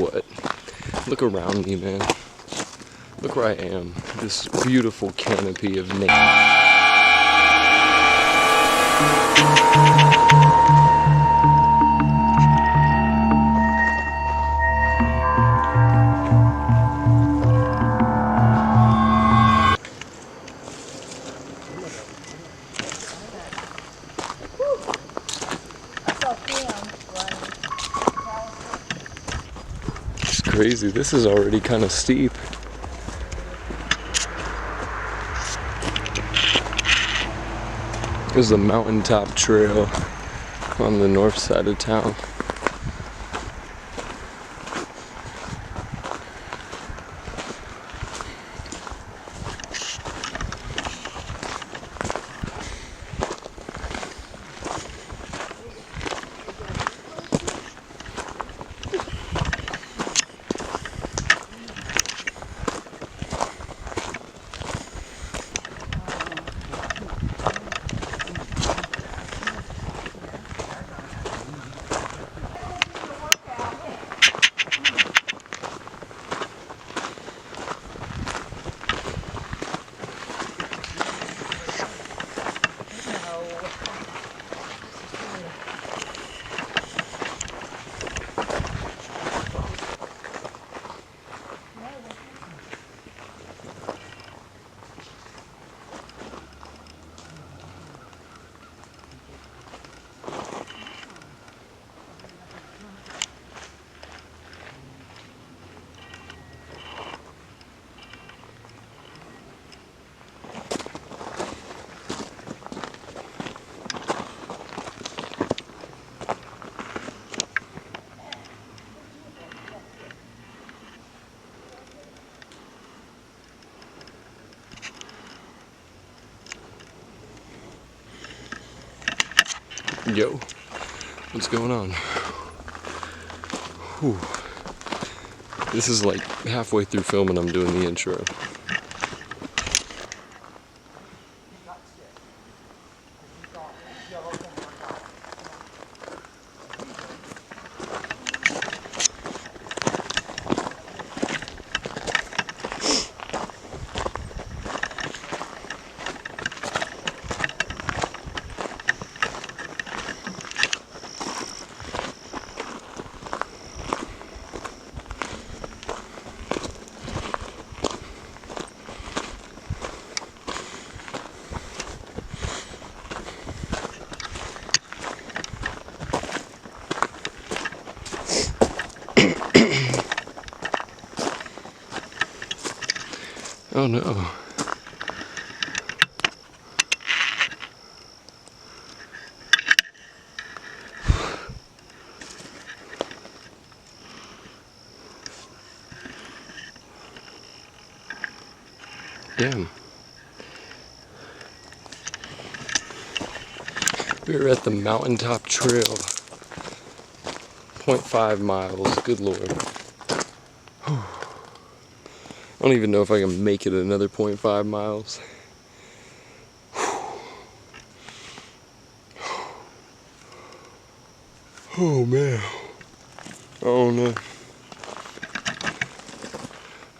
what? Look around me, man. Look where I am. This beautiful canopy of nature. It's crazy. This is already kind of steep. There's a mountaintop trail on the north side of town. Yo, what's going on? Whew. This is like halfway through filming, I'm doing the intro. Oh no. Damn. We're at the mountaintop trail. 0.5 miles, good lord. I don't even know if I can make it another 0.5 miles. Oh man. Oh no.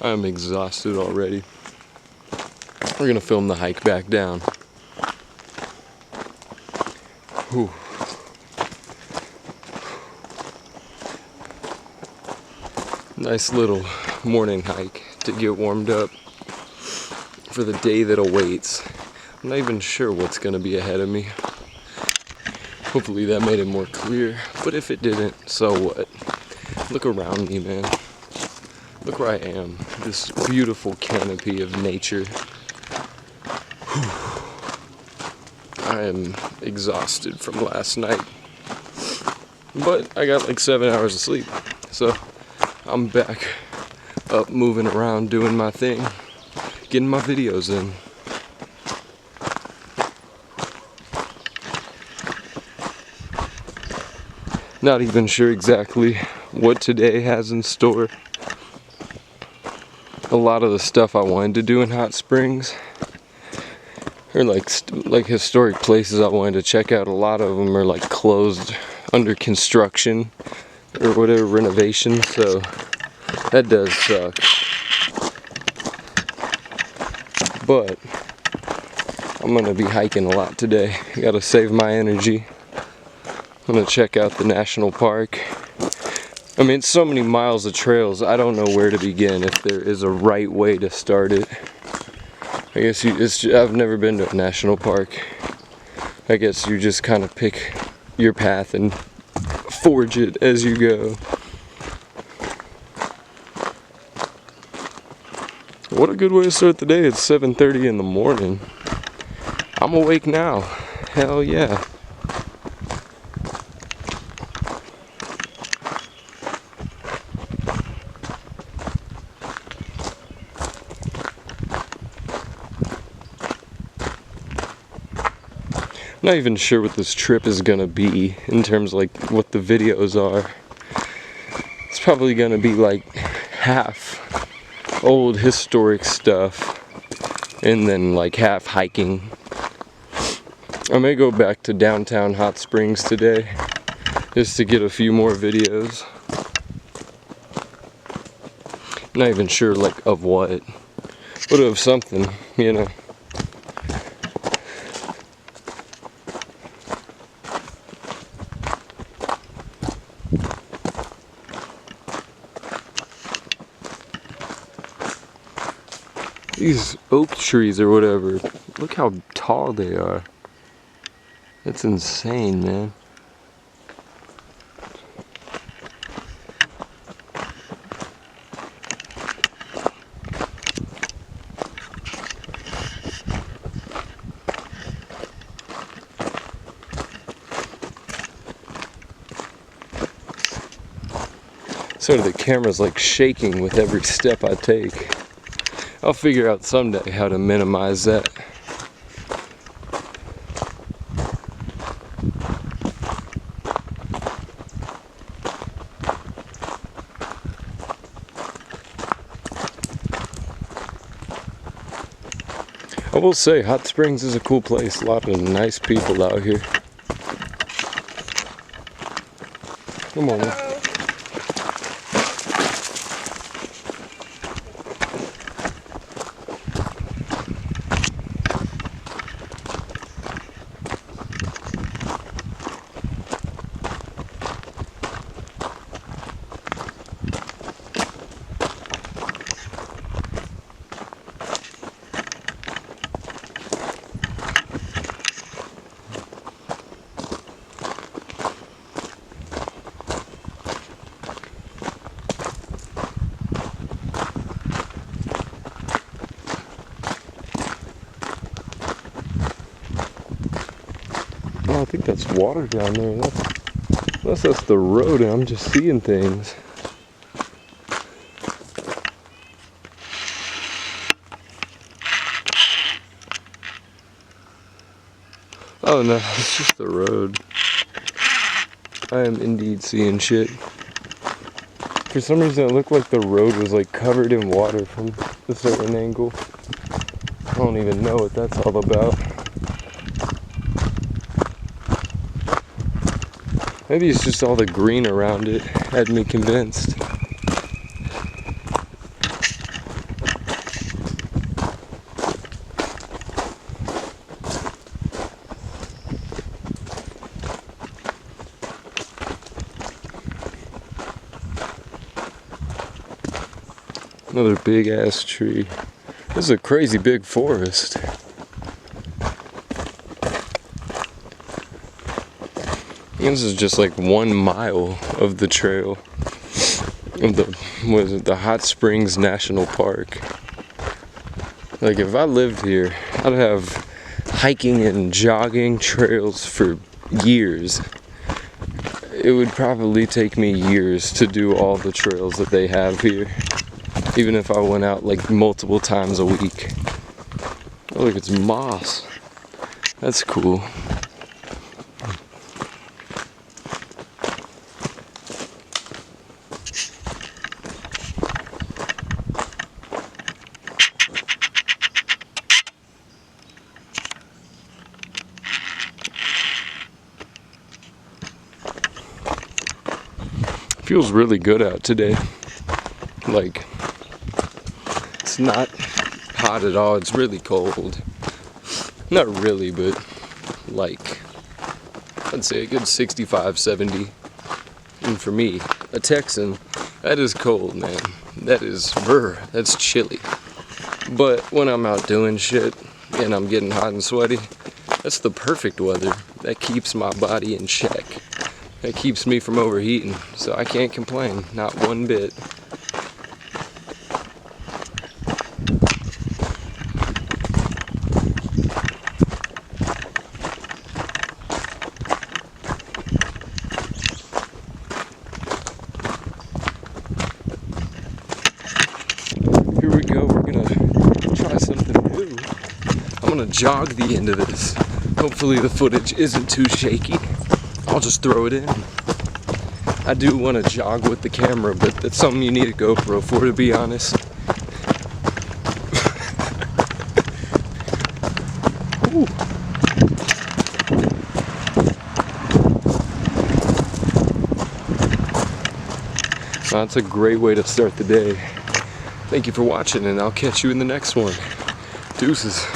I'm exhausted already. We're gonna film the hike back down. Whew. Nice little morning hike to get warmed up for the day that awaits. I'm not even sure what's gonna be ahead of me. Hopefully that made it more clear, but if it didn't, so what? Look around me, man. Look where I am. This beautiful canopy of nature. Whew. I am exhausted from last night, but I got like 7 hours of sleep, so I'm back up moving around doing my thing, getting my videos in. Not even sure exactly what today has in store. A lot of the stuff I wanted to do in Hot Springs, or like historic places I wanted to check out, a lot of them are like closed, under construction or whatever, renovation. So That does suck. But I'm gonna be hiking a lot today. I gotta save my energy. I'm gonna check out the national park. I mean, it's so many miles of trails, I don't know where to begin, if there is a right way to start it. I guess I've never been to a national park. I guess you just kind of pick your path and forge it as you go. What a good way to start the day. It's 7:30 in the morning. I'm awake now. Hell yeah. I'm not even sure what this trip is gonna be in terms of like what the videos are. It's probably gonna be like half old historic stuff and then like half hiking. I may go back to downtown Hot Springs today just to get a few more videos. Not even sure like of what, but of something, you know. These oak trees or whatever, look how tall they are. That's insane, man. So the camera's like shaking with every step I take. I'll figure out someday how to minimize that. I will say, Hot Springs is a cool place. A lot of nice people out here. Good morning. Oh, I think that's water down there. Unless that's the road and I'm just seeing things. Oh no, it's just the road. I am indeed seeing shit. For some reason it looked like the road was like covered in water from a certain angle. I don't even know what that's all about. Maybe it's just all the green around it had me convinced. Another big ass tree. This is a crazy big forest. This is just like 1 mile of the trail of the Hot Springs National Park. Like if I lived here, I'd have hiking and jogging trails for years. It would probably take me years to do all the trails that they have here, even if I went out like multiple times a week. Oh, look, it's moss. That's cool. Feels really good out today. Like, it's not hot at all, it's really cold. Not really, but like, I'd say a good 65, 70. And for me, a Texan, that is cold, man. That's chilly. But when I'm out doing shit and I'm getting hot and sweaty, that's the perfect weather. That keeps my body in check. That keeps me from overheating. So I can't complain, not one bit. Here we go, we're gonna try something new. I'm gonna jog the end of this. Hopefully the footage isn't too shaky. I'll just throw it in. I do want to jog with the camera, but that's something you need a GoPro for, to be honest. Ooh. That's a great way to start the day. Thank you for watching, and I'll catch you in the next one. Deuces.